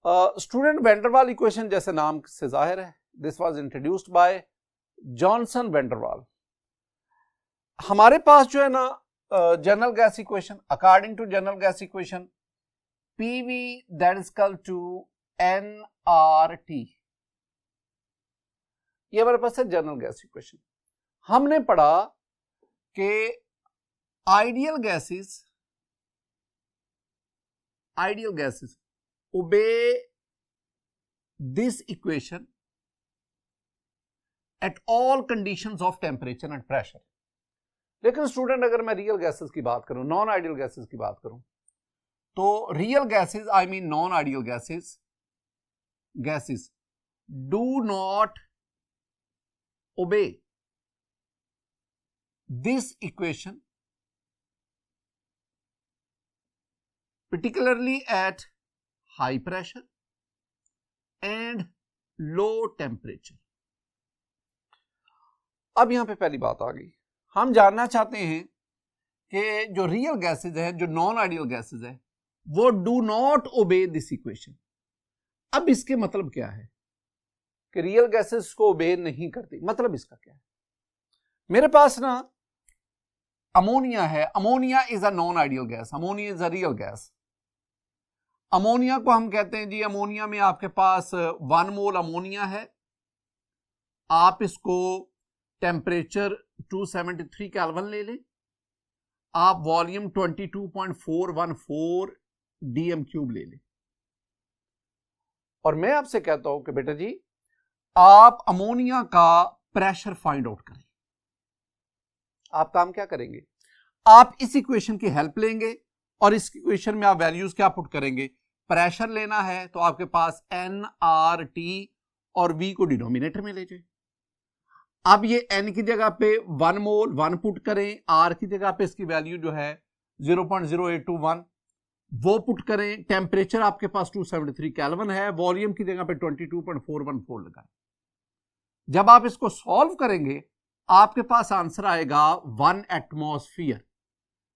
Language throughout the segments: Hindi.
स्टूडेंट वैंडरवाल इक्वेशन जैसे नाम से जाहिर है, this was introduced by Johnson Van der Waals. हमारे पास जो है ना general gas equation, according to general gas equation PV that is equal to nRT, ये हमारे पास है जनरल गैस इक्वेशन। हमने पढ़ा कि ideal gases obey this equation at all conditions of temperature and pressure। लेकिन स्टूडेंट अगर मैं रियल गैसेस की बात करूं, नॉन आइडियल गैसेस की बात करूं, तो real gases I mean non ideal gases do not obey this equation, particularly at high pressure and low temperature। अब यहां पे पहली बात आ गई, हम जानना चाहते हैं कि जो रियल गैसेज है, जो नॉन आइडियल गैसेज है, वो do not obey this equation. अब इसके मतलब क्या है कि रियल गैसेस को ओबे नहीं करती? मतलब इसका क्या है? मेरे पास ना अमोनिया है, ammonia is a non ideal gas, ammonia is a real gas. Ammonia को हम कहते हैं जी, अमोनिया में आपके पास 1 मोल अमोनिया है, आप इसको टेम्परेचर 273 केल्विन ले लें, आप वॉल्यूम 22.414 dm³ ले लें, और मैं आपसे कहता हूं कि बेटा जी आप अमोनिया का प्रेशर फाइंड आउट करें। आप काम क्या करेंगे? आप इस इक्वेशन की हेल्प लेंगे और इस इक्वेशन में आप वैल्यूज क्या पुट करेंगे? प्रेशर लेना है तो आपके पास nRT और V को डिनोमिनेटर में ले जाए। अब ये n की जगह पे 1 मोल 1 पुट करें, R की जगह पे इसकी वैल्यू जो है 0.0821 वो पुट करें, टेम्परेचर आपके पास 273 केल्विन है, वॉल्यूम की जगह पे 22.414 लगाएं। जब आप इसको सॉल्व करेंगे आपके पास आंसर आएगा 1 एटमॉस्फेयर,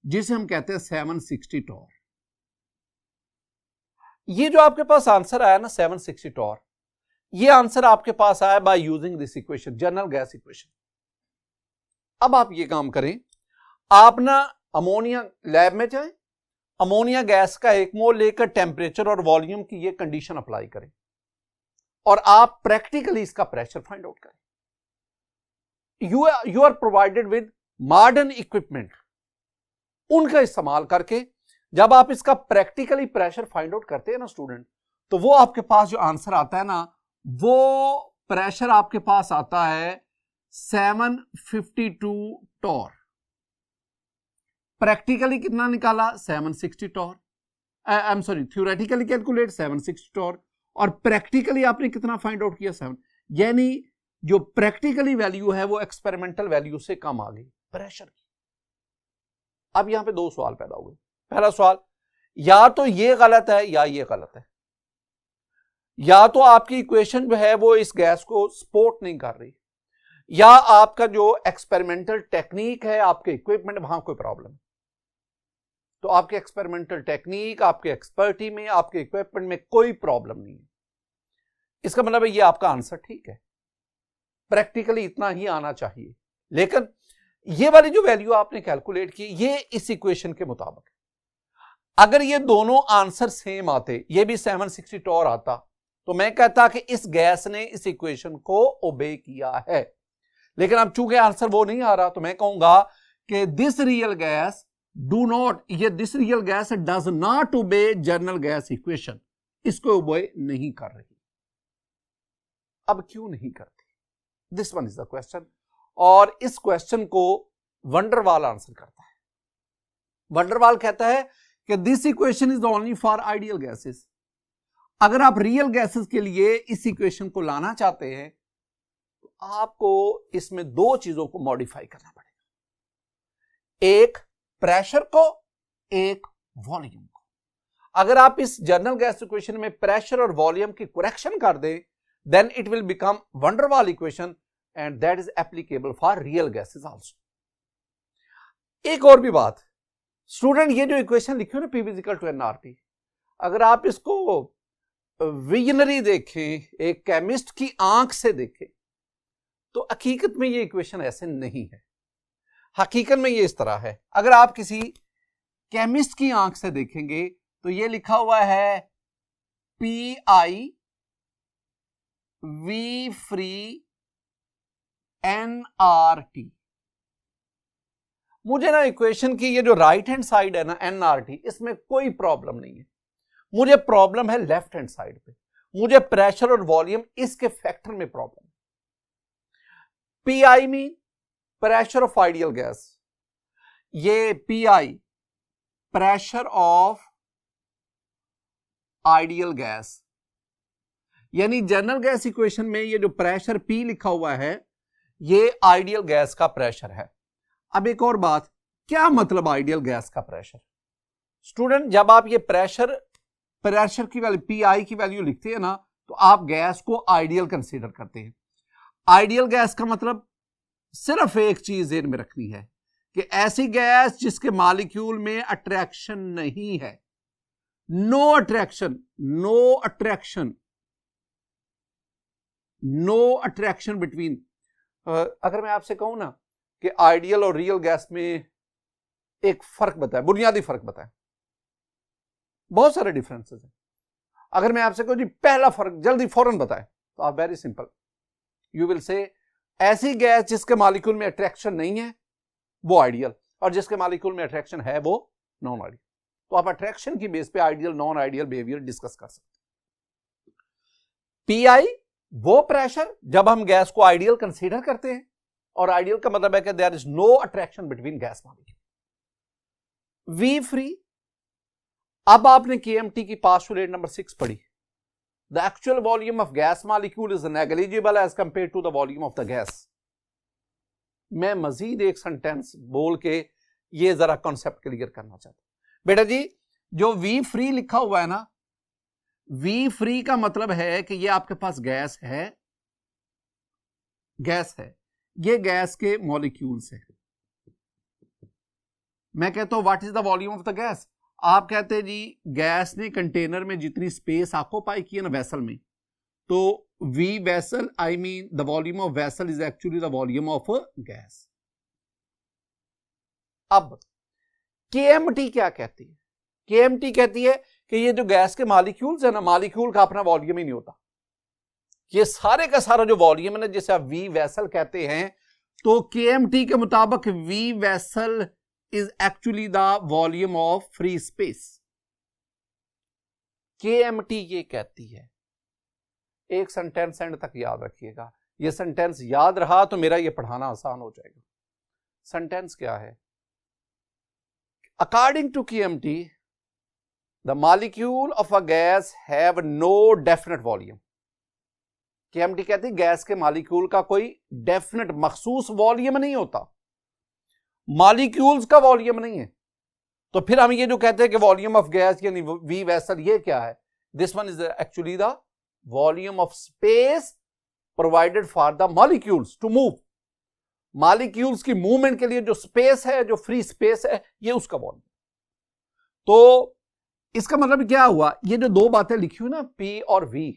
जिसे हम कहते हैं 760 टॉर। ये जो आपके पास आंसर आया ना 760 टॉर, ये आंसर आपके पास आया by using this equation, general gas equation. अब आप ये काम करें, आप ना अमोनिया लैब में जाएं, अमोनिया गैस का 1 मोल लेकर टेम्परेचर और वॉल्यूम की ये कंडीशन अप्लाई करें और आप प्रैक्टिकली इसका प्रेशर फाइंड आउट करें। You are provided with modern equipment, उनका इस्तेमाल करके जब आप इसका प्रैक्टिकली प्रेशर फाइंड आउट करते हैं ना स्टूडेंट, तो वो आपके पास जो आंसर आता है ना, वो प्रेशर आपके पास आता है 752 टॉर। प्रैक्टिकली कितना निकाला? 760 torr. I am sorry, theoretically calculate 760 torr, और प्रैक्टिकली आपने कितना फाइंड आउट किया? 7। यानी जो प्रैक्टिकली वैल्यू है वो एक्सपेरिमेंटल वैल्यू से कम आ गई प्रेशर की। अब यहां पे 2 सवाल पैदा हुए। पहला सवाल, या तो ये गलत है या ये गलत है, या तो आपकी इक्वेशन जो है वो इस गैस को सपोर्ट नहीं कर रही, या आपका जो एक्सपेरिमेंटल टेक्निक है, आपके इक्विपमेंट, वहां कोई प्रॉब्लम है। तो आपके एक्सपेरिमेंटल टेक्निक, आपके एक्सपर्टी में, आपके इक्विपमेंट में कोई प्रॉब्लम नहीं है। इसका मतलब है ये आपका आंसर ठीक है, प्रैक्टिकली इतना ही आना चाहिए। लेकिन ये वाली जो वैल्यू आपने कैलकुलेट की, ये इस इक्वेशन के मुताबिक, अगर ये दोनों आंसर सेम आते, ये भी 760 टॉर आता, तो मैं कहता कि इस गैस ने इस इक्वेशन को ओबे किया है। लेकिन अब चूंकि आंसर वो नहीं आ रहा, तो मैं कहूंगा कि this real gas this real gas does not obey general gas equation, इसको ओबे नहीं कर रही। अब क्यों नहीं करती? This one is the question, और इस क्वेश्चन को वंडरवाल आंसर करता है। वंडरवाल कहता है कि this equation is only for ideal gases. अगर आप रियल गैसेस के लिए इस इक्वेशन को लाना चाहते हैं तो आपको इसमें 2 चीजों को मॉडिफाई करना पड़ेगा, एक प्रेशर को, एक वॉल्यूम को। अगर आप इस जनरल गैस इक्वेशन में प्रेशर और वॉल्यूम की करेक्शन कर दें, then it will become van der Waals equation and that is applicable for real gases also. एक और भी बात स्टूडेंट, ये जो इक्वेशन लिखी हो ना, P = nRT, अगर आप इसको विजनरी देखें, एक केमिस्ट की आंख से देखें, तो हकीकत में ये इक्वेशन ऐसे नहीं है। हकीकत में ये इस तरह है। अगर आप किसी केमिस्ट की आंख से देखेंगे तो ये लिखा हुआ है PI V फ्री NRT। मुझे ना इक्वेशन की ये जो राइट हैंड साइड है ना NRT, इसमें कोई प्रॉब्लम नहीं है। मुझे प्रॉब्लम है लेफ्ट हैंड साइड पे। मुझे प्रेशर और वॉल्यूम इसके फैक्टर में प्रॉब्लम है। PI mean pressure of ideal gas, ये PI pressure of ideal gas, यानी जनरल गैस इक्वेशन में ये जो प्रेशर P लिखा हुआ है ये आइडियल गैस का प्रेशर है। अब एक और बात, क्या मतलब आइडियल गैस का प्रेशर? स्टूडेंट, जब आप ये प्रेशर की वैल्यू PI की वैल्यू लिखते हैं ना, तो आप गैस को आइडियल कंसीडर करते हैं। आइडियल गैस का मतलब सिर्फ एक चीज ध्यान में रखनी है कि ऐसी गैस जिसके मॉलिक्यूल में अट्रैक्शन नहीं है, no attraction, no attraction between. अगर मैं आपसे कहूं ना कि आइडियल और रियल गैस में एक फर्क बताए, बुनियादी फर्क बताए, बहुत सारे डिफरेंसेस हैं। अगर मैं आपसे कहूं जी पहला फर्क जल्दी फौरन बताए, तो आप very simple you will say ऐसी गैस जिसके मॉलिक्यूल में अट्रैक्शन नहीं है वो आइडियल, और जिसके मॉलिक्यूल में अट्रैक्शन है वो नॉन आइडियल। तो आप अट्रैक्शन की बेस पे ideal non ideal behaviour discuss कर सकते हैं। PI वो प्रेशर जब हम गैस को आइडियल कंसीडर करते हैं, और आइडियल का मतलब है कि there is no attraction between gas molecule. V free, अब आपने KMT की पोस्टुलेट नंबर 6 पढ़ी। The actual volume of gas molecule is negligible as compared to the volume of the gas। मैं मजीद एक सेंटेंस बोल के ये जरा कॉन्सेप्ट क्लियर करना चाहता हूं। बेटा जी, जो V फ्री लिखा हुआ है ना, V फ्री का मतलब है कि ये आपके पास गैस है, ये गैस के मॉलिक्यूल्स है। मैं कहता हूं what is the volume of the gas, आप कहते हैं जी गैस ने कंटेनर में जितनी स्पेस ऑक्यूपाई की है ना वेसल में, तो V vessel I mean the volume of vessel is actually the volume of gas. अब KMT क्या कहती है? KMT कहती है कि ये जो गैस के मॉलिक्यूल्स है ना, मॉलिक्यूल का अपना वॉल्यूम ही नहीं होता। ये सारे का सारा जो वॉल्यूम है ना, जिसे आप V वेसल कहते हैं, तो KMT के मुताबिक V vessel is actually the volume of free space। KMT ये कहती है, एक सेंटेंस एंड तक याद रखिएगा, ये सेंटेंस याद रहा तो मेरा ये पढ़ाना आसान हो जाएगा। सेंटेंस क्या है? According to KMT, the molecule of a gas have no definite volume। KMT कहती है गैस के मॉलिक्यूल का कोई डेफिनेट मखसूस वॉल्यूम नहीं होता, मॉलिक्यूल्स का वॉल्यूम नहीं है। तो फिर हम ये जो कहते हैं कि वॉल्यूम ऑफ गैस यानी V वेसल, ये क्या है? This one is actually the volume of space provided for the molecules to move. Molecules की मूवमेंट के लिए जो स्पेस है, जो फ्री स्पेस है, ये उसका वॉल्यूम। तो इसका मतलब क्या हुआ? ये जो दो बातें लिखी हुई ना P और V,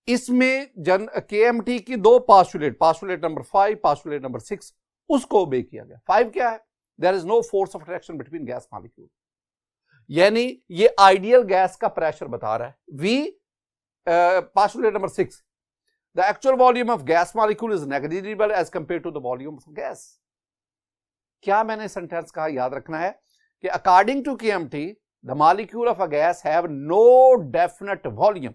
इसमें KMT की दो पास्टुलेट नंबर 5, पास्टुलेट नंबर 6, उसको ओबे किया गया। 5 क्या है? There is no force of attraction between gas molecule, यानी ये आइडियल गैस का प्रेशर बता रहा है। Postulate number 6, the actual volume of gas molecule is negligible as compare to the volume of gas. क्या मैंने सेंटेंस कहा? याद रखना है कि according to KMT the molecule of a gas have no definite volume.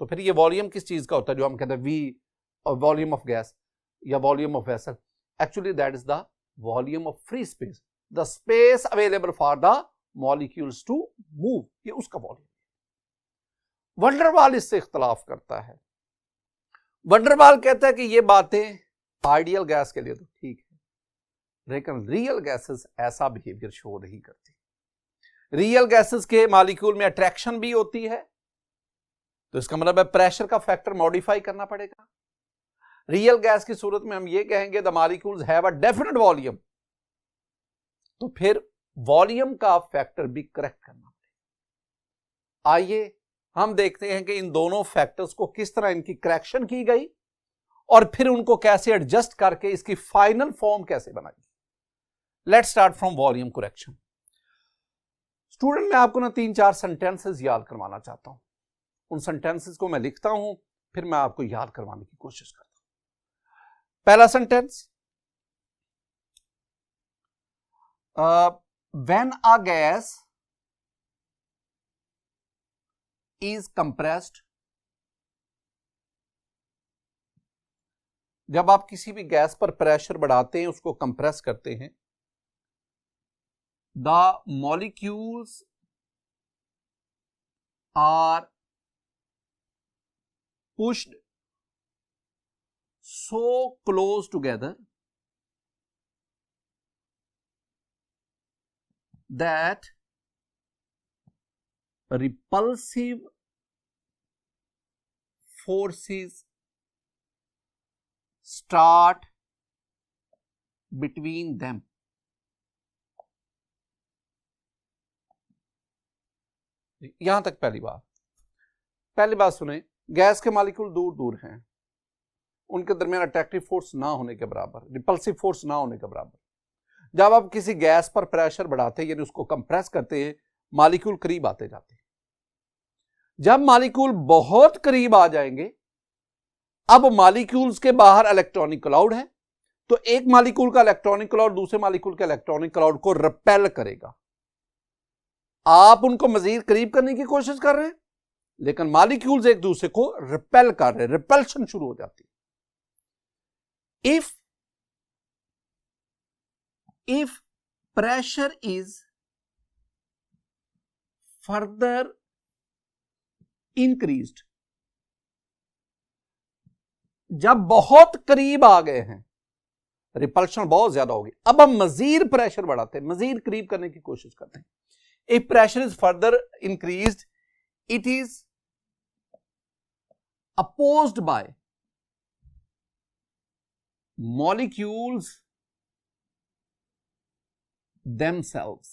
तो फिर ये वॉल्यूम किस चीज का होता है जो हम कहते हैं V वॉल्यूम ऑफ गैस या volume of vessel? Actually that is the volume of free space, the space available for the molecules to move, ये उसका वॉल्यूम। वंडरवाल इससे इख्तलाफ करता है। वंडरवाल कहता है कि ये बातें आइडियल गैस के लिए तो ठीक है, लेकिन रियल गैसेस ऐसा बिहेवियर शो नहीं करती। रियल गैसेस के मॉलिक्यूल में अट्रैक्शन भी होती है, तो इसका मतलब है प्रेशर का फैक्टर मॉडिफाई करना पड़ेगा। रियल गैस की सूरत में हम ये कहेंगे the molecules have a definite volume, तो फिर वॉल्यूम का फैक्टर भी करेक्ट करना पड़ेगा। आइए हम देखते हैं कि इन दोनों फैक्टर्स को किस तरह इनकी करेक्शन की गई और फिर उनको कैसे एडजस्ट करके इसकी फाइनल फॉर्म कैसे बनाई। Let's start from volume correction. Student, मैं आपको ना 3-4 सेंटेंसेस याद करवाना चाहता हूं। उन सेंटेंसेस को मैं लिखता हूं, फिर मैं आपको याद करवाने की कोशिश करता हूं। पहला sentence, when a gas is compressed, जब आप किसी भी गैस पर प्रेशर बढ़ाते हैं, उसको कंप्रेस करते हैं, the molecules are pushed so close together that repulsive forces start between them। यहां तक पहली बात सुने, गैस के मॉलिक्यूल दूर दूर हैं, उनके दरमियान अट्रैक्टिव फोर्स ना होने के बराबर, रिपल्सिव फोर्स ना होने के बराबर। जब आप किसी गैस पर प्रेशर बढ़ाते हैं यानी उसको कंप्रेस करते हैं, मॉलिक्यूल करीब आते जाते हैं। जब मॉलिक्यूल बहुत करीब आ जाएंगे, अब मॉलिक्यूल्स के बाहर इलेक्ट्रॉनिक क्लाउड है, तो एक मॉलिक्यूल का इलेक्ट्रॉनिक क्लाउड दूसरे मॉलिक्यूल के इलेक्ट्रॉनिक क्लाउड को रिपेल करेगा। आप उनको मजीद करीब करने की कोशिश कर रहे हैं, लेकिन मॉलिक्यूल्स एक दूसरे को रिपेल कर रहे हैं, रिपल्शन शुरू हो जाती है। If pressure is further increased, जब बहुत करीब आ गए हैं, रिपल्शन बहुत ज्यादा होगी, अब हम मजीद प्रेशर बढ़ाते हैं, मजीद करीब करने की कोशिश करते हैं। If pressure is further increased, it is opposed by molecules themselves।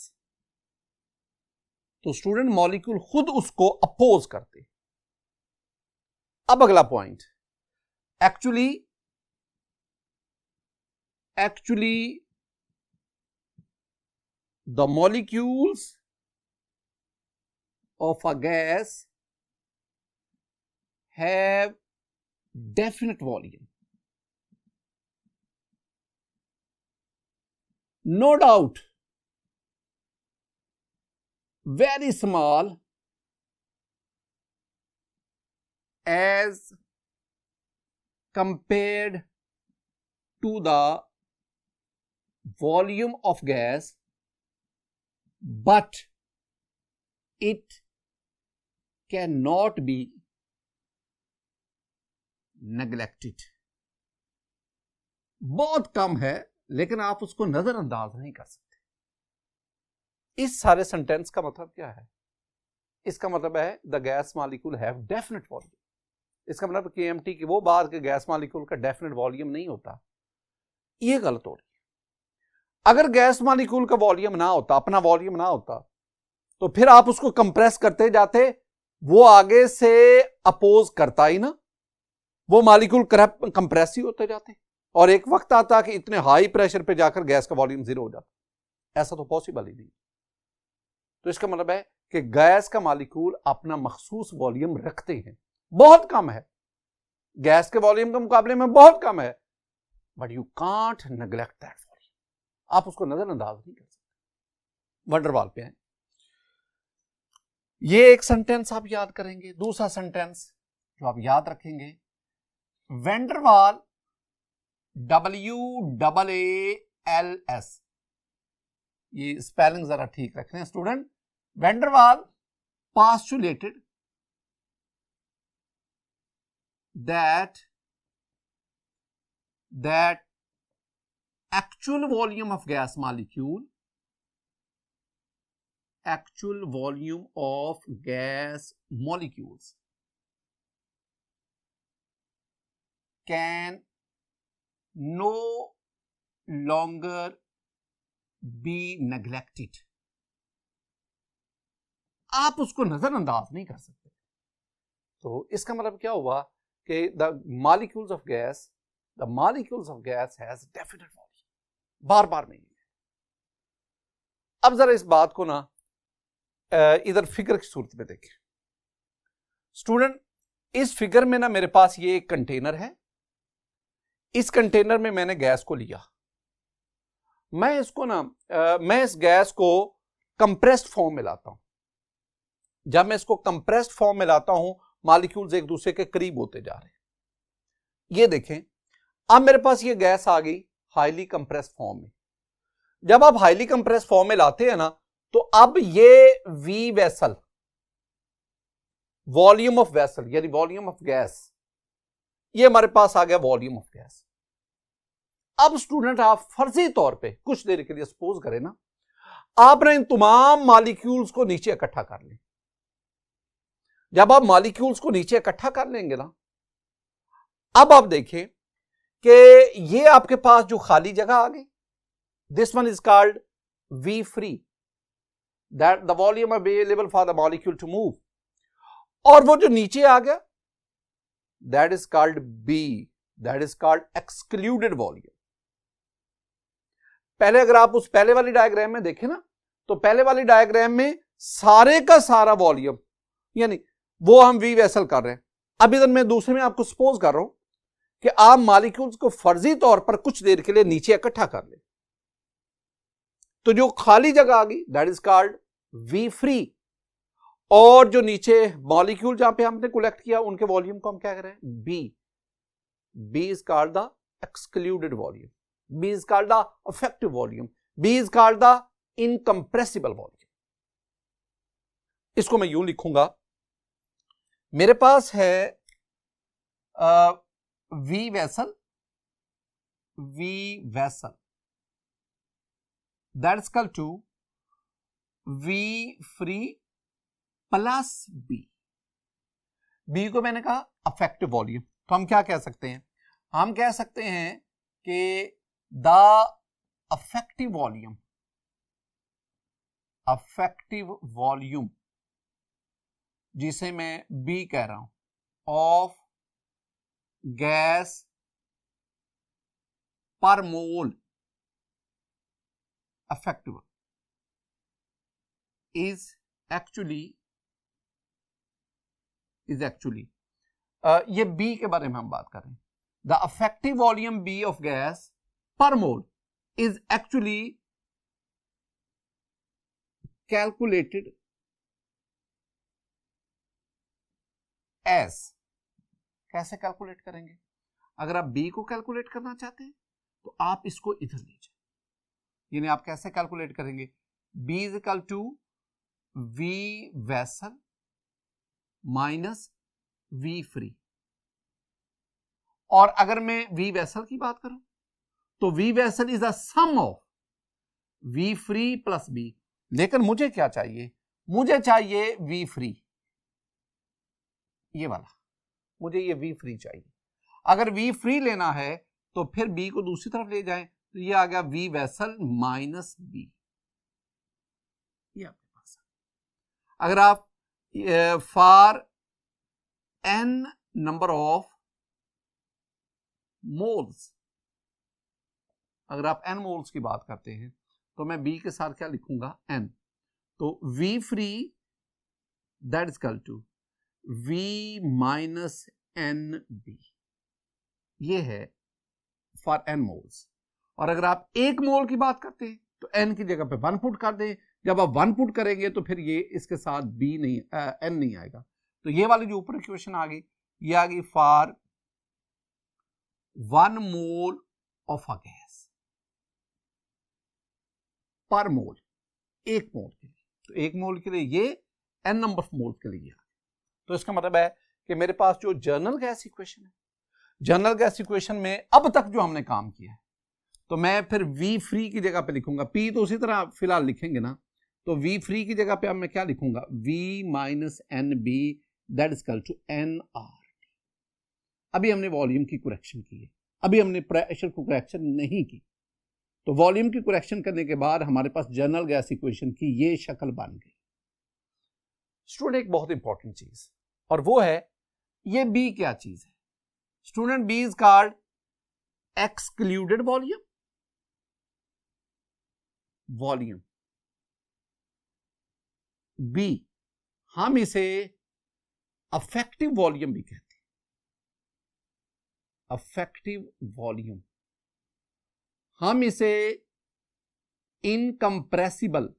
तो स्टूडेंट, मॉलिक्यूल खुद उसको अपोज करते। अब अगला point, actually the molecules of a gas have definite volume। No doubt, very small as compared to the volume of gas, but it cannot be neglected. बहुत कम है, लेकिन आप उसको नजरअंदाज नहीं कर सकते। इस सारे सेंटेंस का मतलब क्या है? इसका मतलब है the gas molecule have definite volume. इसका मतलब केएमटी की वो बात कि गैस मॉलिक्यूल का डेफिनेट वॉल्यूम नहीं होता, ये गलत हो रही है। अगर गैस मॉलिक्यूल का वॉल्यूम ना होता, अपना वॉल्यूम ना होता, तो फिर आप उसको कंप्रेस करते जाते, वो आगे से अपोज करता ही ना, वो मॉलिक्यूल कंप्रेस ही होते जाते, और एक वक्त आता कि इतने हाई प्रेशर पे जाकर गैस का वॉल्यूम जीरो हो जाता। ऐसा तो पॉसिबल ही नहीं। तो इसका मतलब है कि गैस का मॉलिक्यूल अपना मखसूस वॉल्यूम रखते हैं, बहुत कम है, गैस के वॉल्यूम के मुकाबले में बहुत कम है, but you can't neglect that volume. आप उसको नजरअंदाज नहीं कर सकते। वंडरवाल पे है, ये एक सेंटेंस आप याद करेंगे। दूसरा सेंटेंस जो आप याद रखेंगे, वेंडरवाल, WAALS, ये स्पेलिंग जरा ठीक रखते हैं student. Van der Waals postulated that actual volume of gas molecule can no longer be neglected। आप उसको नजरअंदाज नहीं कर सकते। तो इसका मतलब क्या हुआ कि the molecules of gas has definite volume, बार बार नहीं है। अब जरा इस बात को ना इधर फिगर की सूरत में देखें स्टूडेंट। इस फिगर में ना मेरे पास ये एक कंटेनर है, इस कंटेनर में मैंने गैस को लिया, मैं इसको ना मैं इस गैस को कंप्रेस्ड फॉर्म में लाता हूं। जब मैं इसको कंप्रेस्ड फॉर्म में लाता हूं, मॉलिक्यूल्स एक दूसरे के करीब होते जा रहे हैं। ये देखें, अब मेरे पास ये गैस आ गई हाईली कंप्रेस्ड फॉर्म में। जब आप हाईली कंप्रेस्ड फॉर्म में लाते हैं ना, तो अब ये V vessel, volume of vessel यानी वॉल्यूम ऑफ गैस, ये हमारे पास आ गया वॉल्यूम ऑफ गैस। अब स्टूडेंट आप फर्जी तौर पे कुछ देर के लिए सपोज करें ना, आपने इन तमाम मॉलिक्यूल्स को नीचे इकट्ठा कर लें। जब आप मॉलिक्यूल्स को नीचे इकट्ठा कर लेंगे ना, अब आप देखें कि ये आपके पास जो खाली जगह आ गई, this one is called V free, that the volume available for the molecule to move. और वो जो नीचे आ गया, that is called b, that is called excluded volume. पहले अगर आप उस पहले वाली डायग्राम में देखें ना, तो पहले वाली डायग्राम में सारे का सारा वॉल्यूम यानी वो हम वी वेसल कर रहे हैं। अब इधर मैं दूसरे में आपको सपोज कर रहा हूं कि आप मॉलिक्यूल्स को फर्जी तौर पर कुछ देर के लिए नीचे इकट्ठा कर ले, तो जो खाली जगह आ गई that is called V free, और जो नीचे मॉलिक्यूल जहां पे हमने कलेक्ट किया उनके वॉल्यूम को हम क्या कर रहे हैं, b. B is called the excluded volume, b is called the effective volume, b is called the incompressible volume. इसको मैं यूं लिखूंगा, मेरे पास है V vessel that is equal to V free plus b. B को मैंने कहा अफेक्टिव वॉल्यूम, तो हम क्या कह सकते हैं, हम कह सकते हैं कि द अफेक्टिव वॉल्यूम जिसे मैं बी कह रहा हूं of gas per mole effective is actually ये बी के बारे में हम बात कर रहे हैं। The effective volume B of gas per mole is actually calculated as. कैसे कैलकुलेट करेंगे, अगर आप बी को कैलकुलेट करना चाहते हैं तो आप इसको इधर लीजिए, यानी आप कैसे कैलकुलेट करेंगे, b is equal to V vessel minus V free. और अगर मैं वी वेसल की बात करूं तो V vessel is a sum of V free plus b, लेकिन मुझे क्या चाहिए, मुझे चाहिए वी फ्री, ये वाला, मुझे ये वी फ्री चाहिए। अगर वी फ्री लेना है तो फिर बी को दूसरी तरफ ले जाएं, तो ये आ गया वी वेसल माइनस बी, ये आपके पास। अगर आप for n number of moles, अगर आप एन मोल्स की बात करते हैं तो मैं बी के साथ क्या लिखूंगा, एन। तो V free that is equal to V minus n b, ये है फॉर एन मोल्स। और अगर आप एक मोल की बात करते हैं तो एन की जगह पे 1 पुट कर दें, जब आप 1 पुट करेंगे तो फिर ये इसके साथ बी नहीं एन नहीं आएगा। तो ये वाली जो ऊपर इक्वेशन आ गई, ये आ गई for 1 mole of a gas per मोल, एक मोल के लिए। तो एक मोल के लिए ये, एन नंबर ऑफ मोल के लिए। तो इसका मतलब है कि मेरे पास जो जनरल गैस इक्वेशन है, जनरल गैस इक्वेशन में अब तक जो हमने काम किया है, तो मैं फिर वी फ्री की जगह पे लिखूंगा, पी तो उसी तरह फिलहाल लिखेंगे ना, तो वी फ्री की जगह पे अब मैं क्या लिखूंगा, V minus n b that is equal to n R T. अभी हमने वॉल्यूम की करेक्शन की है, अभी हमने प्रेशर को करेक्शन नहीं की। तो वॉल्यूम की करेक्शन करने के बाद हमारे पास जनरल गैस इक्वेशन की ये शक्ल बन गई। स्टूडेंट एक बहुत इंपॉर्टेंट चीज, और वो है ये बी क्या चीज है student? B is called excluded volume. Volume b, हम इसे अफेक्टिव वॉल्यूम भी कहते हैं। अफेक्टिव वॉल्यूम, हम इसे इनकंप्रेसिबल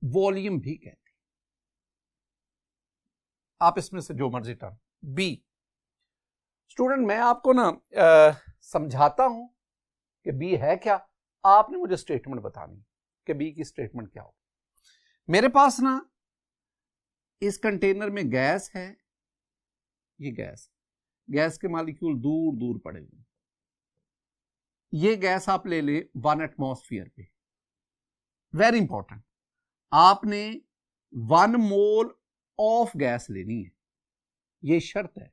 वॉल्यूम भी कहते हैं। आप इसमें से जो मर्जी टर्म। बी स्टूडेंट मैं आपको ना समझाता हूं कि बी है क्या, आपने मुझे स्टेटमेंट बतानी कि बी की स्टेटमेंट क्या हो। मेरे पास ना इस कंटेनर में गैस है, ये गैस के मॉलिक्यूल दूर दूर पड़े हुए। ये गैस आप ले ले 1 एटमॉस्फेयर पे। वेरी इंपॉर्टेंट, आपने 1 मोल ऑफ गैस लेनी है, ये शर्त है।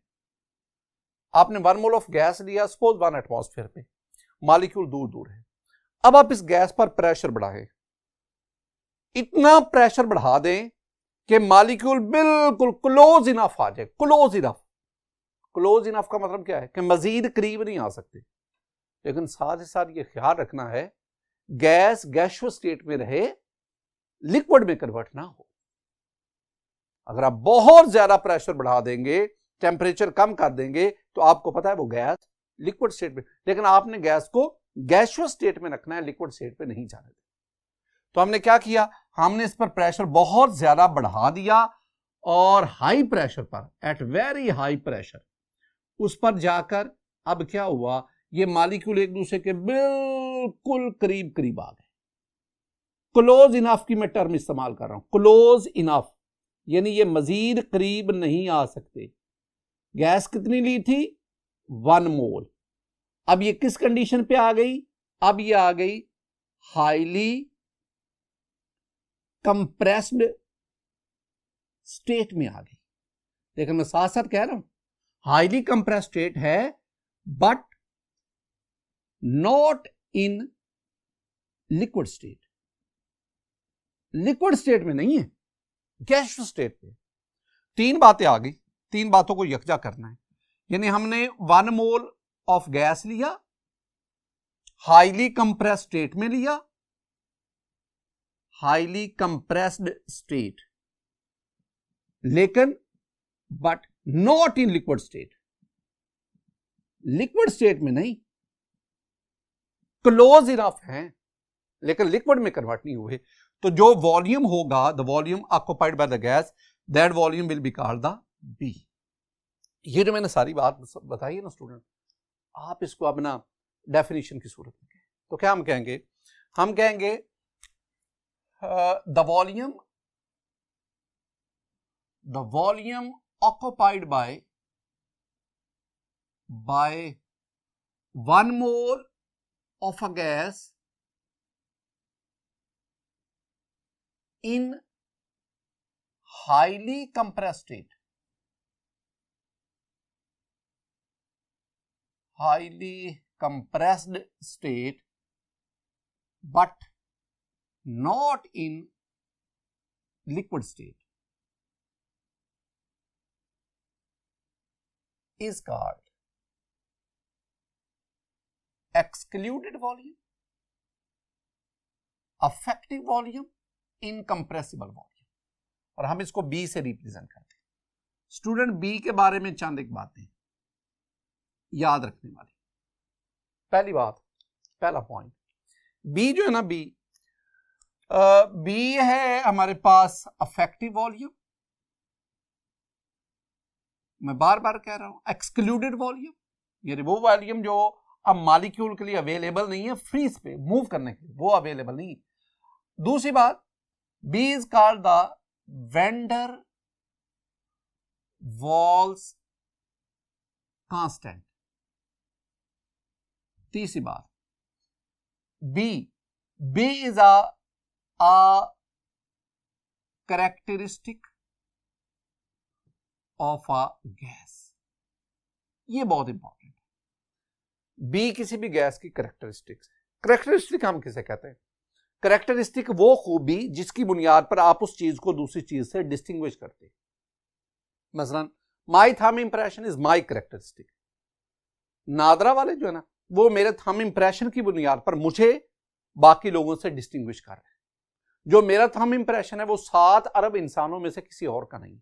आपने 1 मोल ऑफ गैस लिया सपोज 1 एटमॉस्फेयर पे, मॉलिक्यूल दूर दूर है। अब आप इस गैस पर प्रेशर बढ़ाएं, इतना प्रेशर बढ़ा दें कि मॉलिक्यूल बिल्कुल क्लोज इनफ आ जाए। क्लोज इनफ, क्लोज इनफ का मतलब क्या है कि मजीद करीब नहीं आ सकते, लेकिन साथ ही साथ ये ख्याल रखना है गैस गैसियस स्टेट में रहे, लिक्विड में कन्वर्ट ना हो। अगर आप बहुत ज्यादा प्रेशर बढ़ा देंगे, टेम्परेचर कम कर देंगे, तो आपको पता है वो गैस लिक्विड स्टेट में, लेकिन आपने गैस को गैसियस स्टेट में रखना है, लिक्विड स्टेट में नहीं जाने देना। तो हमने क्या किया, हमने इस पर प्रेशर बहुत ज्यादा बढ़ा दिया और हाई प्रेशर पर, एट वेरी हाई प्रेशर, उस पर जाकर अब क्या हुआ, ये मॉलिक्यूल एक दूसरे के बिल्कुल करीब करीब आ गए। क्लोज इनफ की मैं टर्म इस्तेमाल कर रहा हूं, क्लोज इनफ, यानी ये मजीद करीब नहीं आ सकते। गैस कितनी ली थी? 1 मोल। अब ये किस कंडीशन पे आ गई? अब ये आ गई हाईली कंप्रेस्ड स्टेट में आ गई। लेकिन मैं साथ साथ कह रहा हूं हाईली कंप्रेस्ड स्टेट है, but not in liquid state. Liquid state में नहीं है, गैसियस स्टेट पे। 3 बातें आ गई, 3 बातों को यकजा करना है। यानी हमने 1 मोल ऑफ गैस लिया, हाईली कंप्रेस्ड स्टेट में लिया, हाईली कंप्रेस्ड स्टेट, लेकिन but not in liquid state. Liquid state में नहीं, क्लोज इनफ है, लेकिन लिक्विड में कन्वर्ट नहीं हुए। तो जो वॉल्यूम होगा, the volume occupied by the gas, that volume will be called the b. ये जो मैंने सारी बात बताई है ना स्टूडेंट, आप इसको अपना डेफिनेशन की सूरत में कहें तो क्या हम कहेंगे? हम कहेंगे the volume occupied by 1 mole of a gas in highly compressed state, but not in liquid state, is called excluded volume, affective volume, incompressible volume। और हम इसको बी से रिप्रेजेंट करते हैं। स्टूडेंट बी के बारे में चंद एक बातें याद रखने वाली। पहली बात, पहला पॉइंट, बी जो है ना, बी है हमारे पास अफेक्टिव वॉल्यूम। मैं बार बार कह रहा हूं एक्सक्लूडेड वॉल्यूम, यानी वो वॉल्यूम जो अब मॉलिक्यूल के लिए अवेलेबल नहीं है, फ्रीज पे मूव करने के लिए वो अवेलेबल नहीं। दूसरी बात, b is called the van der Waals constant. तीसरी बात, b is a characteristic of a gas। ये बहुत इंपॉर्टेंट है। बी किसी भी गैस की कैरेक्टरिस्टिक्स है। कैरेक्टरिस्टिक हम किसे कहते हैं? कैरेक्टरिस्टिक वो खूबी जिसकी बुनियाद पर आप उस चीज को दूसरी चीज से डिस्टिंग्विश करते हैं। मसलन my thumb impression is my characteristic. NADRA वाले जो है ना, वो मेरे थंब इंप्रेशन की बुनियाद पर मुझे बाकी लोगों से डिस्टिंग्विश कर रहे हैं। जो मेरा थंब इंप्रेशन है वो 7 अरब इंसानों में से किसी और का नहीं।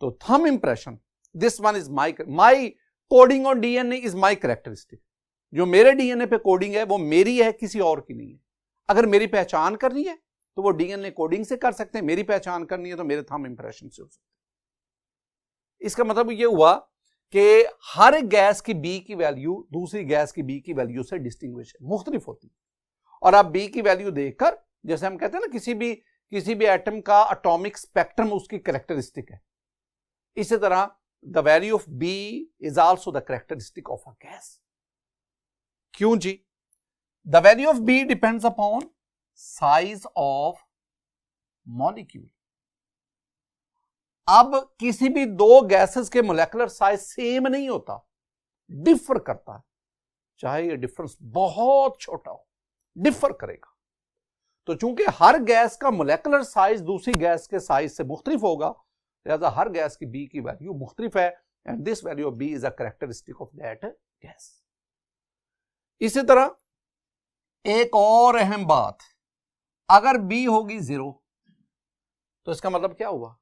तो thumb impression, this one is my coding on DNA is my characteristic. जो मेरे डीएनए पे कोडिंग है वो मेरी है, किसी और की नहीं है। अगर मेरी पहचान करनी है तो वो डीएनए कोडिंग से कर सकते हैं, मेरी पहचान करनी है तो मेरे थंब इंप्रेशन से हो सकते हैं। इसका मतलब ये हुआ कि हर गैस की बी की वैल्यू दूसरी गैस की बी की वैल्यू से डिस्टिंग्विश है, मुख्तलिफ होती है। और आप बी की वैल्यू देखकर, जैसे हम कहते हैं ना किसी भी एटम का एटॉमिक स्पेक्ट्रम उसकी कैरेक्टरिस्टिक है, इसी तरह the value of B is also the characteristic of a gas. क्यों जी? The value of B depends upon size of molecule. अब किसी भी दो गैसेस के मोलेकुलर साइज सेम नहीं होता, डिफर करता है, चाहे ये डिफरेंस बहुत छोटा हो, डिफर करेगा। तो चूंकि हर गैस का मोलेकुलर साइज दूसरी गैस के साइज से मुख्तलिफ होगा, लिहाजा हर गैस की बी की वैल्यू मुख्तलिफ है, and this value of B is a characteristic of that gas. इसी तरह एक और अहम बात, अगर बी होगी 0 तो इसका मतलब क्या हुआ?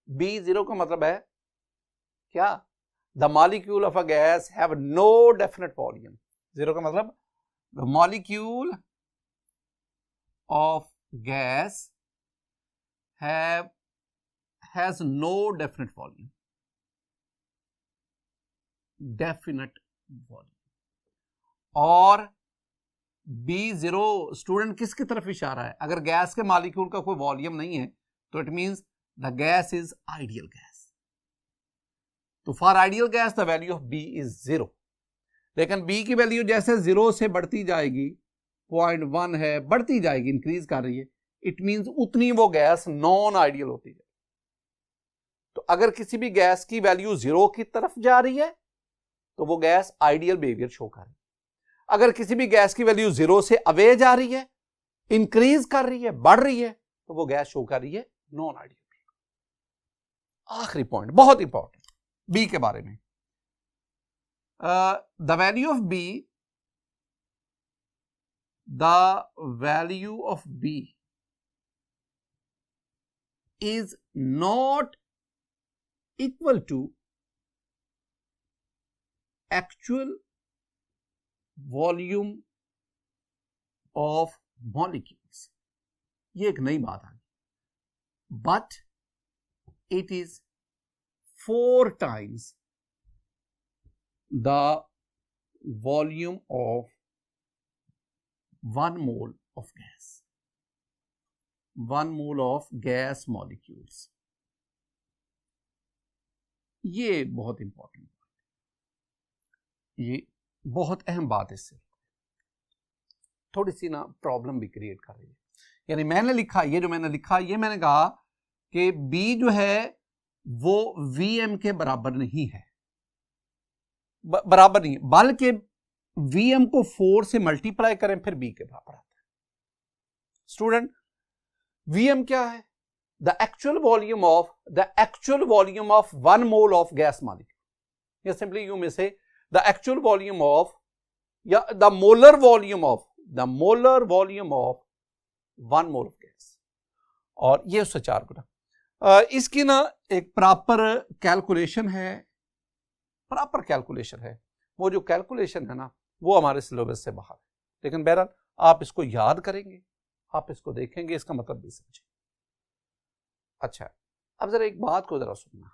बी 0 का मतलब है क्या? The molecule of a gas have no definite volume. 0 का मतलब the molecule of gas has no definite volume, definite volume। और B0 स्टूडेंट किसकी तरफ इशारा है? अगर गैस के मॉलिक्यूल का कोई वॉल्यूम नहीं है तो it means the gas is ideal gas. तो for ideal gas the value of B इज 0। लेकिन B की वैल्यू जैसे 0 से बढ़ती जाएगी, 0.1 है, बढ़ती जाएगी, इंक्रीज कर रही है, इट मींस उतनी वो गैस नॉन आइडियल होती है। तो अगर किसी भी गैस की वैल्यू 0 की तरफ जा रही है तो वो गैस आइडियल बिहेवियर शो कर रही है। अगर किसी भी गैस की वैल्यू 0 से अवे जा रही है, इंक्रीज कर रही है, बढ़ रही है, तो वो गैस शो कर रही है नॉन आइडियल बिहेवियर। आखिरी पॉइंट बहुत इंपॉर्टेंट बी के बारे में, the value of b, the value of B is not equal to actual volume of molecules। ये एक नई बात आ गई, but it is 4 times the volume of 1 mole of gas, 1 mole of gas molecules। ये बहुत इंपॉर्टेंट, ये बहुत अहम बात है। इससे थोड़ी सी ना प्रॉब्लम भी क्रिएट कर रही है। यानी मैंने लिखा, ये जो मैंने लिखा, ये मैंने कहा कि B जो है वो Vm के बराबर नहीं है, बराबर नहीं, बल्कि Vm को 4 से मल्टीप्लाई करें फिर B के बराबर आता है। स्टूडेंट, Vm क्या है? The actual volume of 1 mole of gas molecule. Yeah, simply you may say the actual volume of, yeah, the molar volume of 1 mole of gas। और ये उससे 4 गुना। इसकी ना एक प्रॉपर कैलकुलेशन है, वो जो कैलकुलेशन है ना वो हमारे सिलेबस से बाहर है, लेकिन बहरहाल आप इसको याद करेंगे, आप इसको देखेंगे, इसका मतलब भी समझेंगे। अच्छा, अब जरा एक बात को जरा सुनना,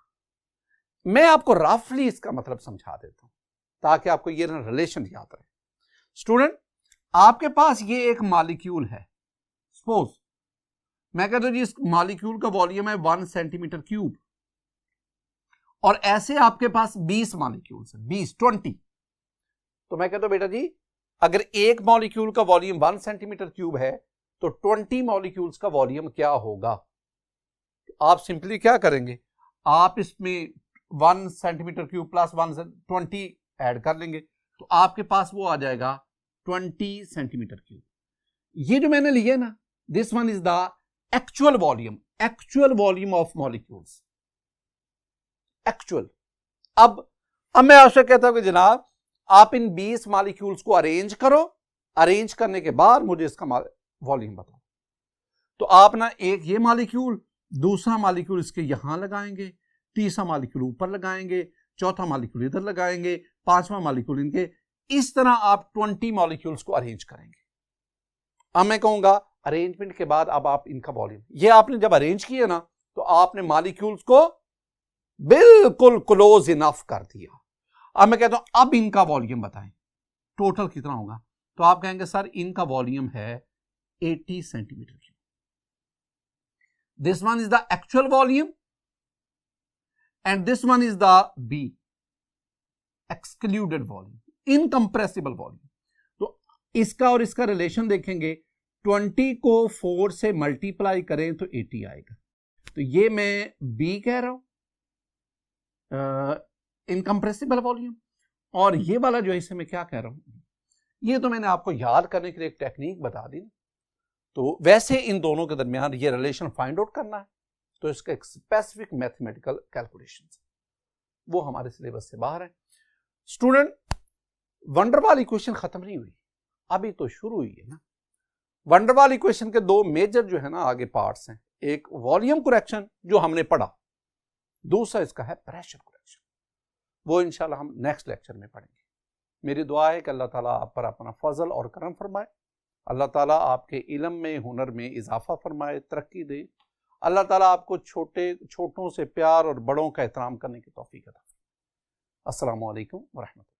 मैं आपको रफली इसका मतलब समझा देता हूं ताकि आपको ये रिलेशन याद रहे। स्टूडेंट, आपके पास ये एक मॉलिक्यूल है, सपोज मैं कहता हूं जी इस मॉलिक्यूल का वॉल्यूम है 1 सेंटीमीटर क्यूब, और ऐसे आपके पास 20 मॉलिक्यूल्स हैं, 20 तो मैं कहता हूं बेटा जी अगर एक मॉलिक्यूल का वॉल्यूम 1 सेंटीमीटर क्यूब है तो 20 मॉलिक्यूल्स का वॉल्यूम क्या होगा? आप सिंपली क्या करेंगे, आप इसमें 1 सेंटीमीटर क्यूब प्लस 20 ऐड कर लेंगे तो आपके पास वो आ जाएगा 20 सेंटीमीटर क्यूब। ये जो मैंने लिया ना, this one is the actual volume of molecules. Actual. अब मैं आपसे कहता हूं कि जनाब आप इन 20 मॉलिक्यूल्स को अरेंज करो, अरेंज करने के बाद मुझे इसका वॉल्यूम बताओ। तो आप ना एक ये मॉलिक्यूल, दूसरा मॉलिक्यूल इसके यहां लगाएंगे, तीसरा मॉलिक्यूल ऊपर लगाएंगे, चौथा मॉलिक्यूल इधर लगाएंगे, पांचवा मॉलिक्यूल इनके, इस तरह आप 20 मॉलिक्यूल्स को अरेंज करेंगे। अब मैं कहूंगा अरेंजमेंट के बाद अब आप इनका वॉल्यूम, ये आपने जब अरेंज किया ना तो आपने मॉलिक्यूल्स को बिल्कुल क्लोज इनफ कर दिया। अब मैं कहता हूं अब इनका वॉल्यूम बताएं टोटल कितना होगा, तो आप कहेंगे सर इनका वॉल्यूम है 80 centimetre cube. This one is the actual volume and this one is the b, excluded volume, incompressible volume. तो इसका और इसका रिलेशन देखेंगे, 20 को 4 से मल्टीप्लाई करें तो 80 आएगा। तो ये मैं बी कह रहा हूं, इनकंप्रेसिबल वॉल्यूम, और ये वाला जो है इसे मैं क्या कह रहा हूं, ये तो मैंने आपको याद करने के लिए एक टेक्निक बता दी। तो वैसे इन दोनों के दरमियान ये रिलेशन फाइंड आउट करना है, तो इसका एक स्पेसिफिक मैथमेटिकल कैलकुलेशन वो हमारे सिलेबस से बाहर है। स्टूडेंट, वंडर वाल इक्वेशन खत्म नहीं हुई, अभी तो शुरू हुई है ना। वंडर वाल इक्वेशन के दो मेजर जो है ना आगे पार्ट्स हैं, एक वॉल्यूम करेक्शन जो हमने पढ़ा, दूसरा इसका है प्रेशर करेक्शन, वो इंशाल्लाह हम नेक्स्ट लेक्चर में पढ़ेंगे। मेरी दुआ है कि अल्लाह ताला आप पर अपना फजल और करम फरमाए, अल्लाह ताला आपके इल्म में, हुनर में इजाफा फरमाए, तरक्की दे, अल्लाह ताला आपको छोटों से प्यार और बड़ों का एहतराम करने की तौफीक अता फरमाए। अस्सलामु अलैकुम व रहमतुल्लाह।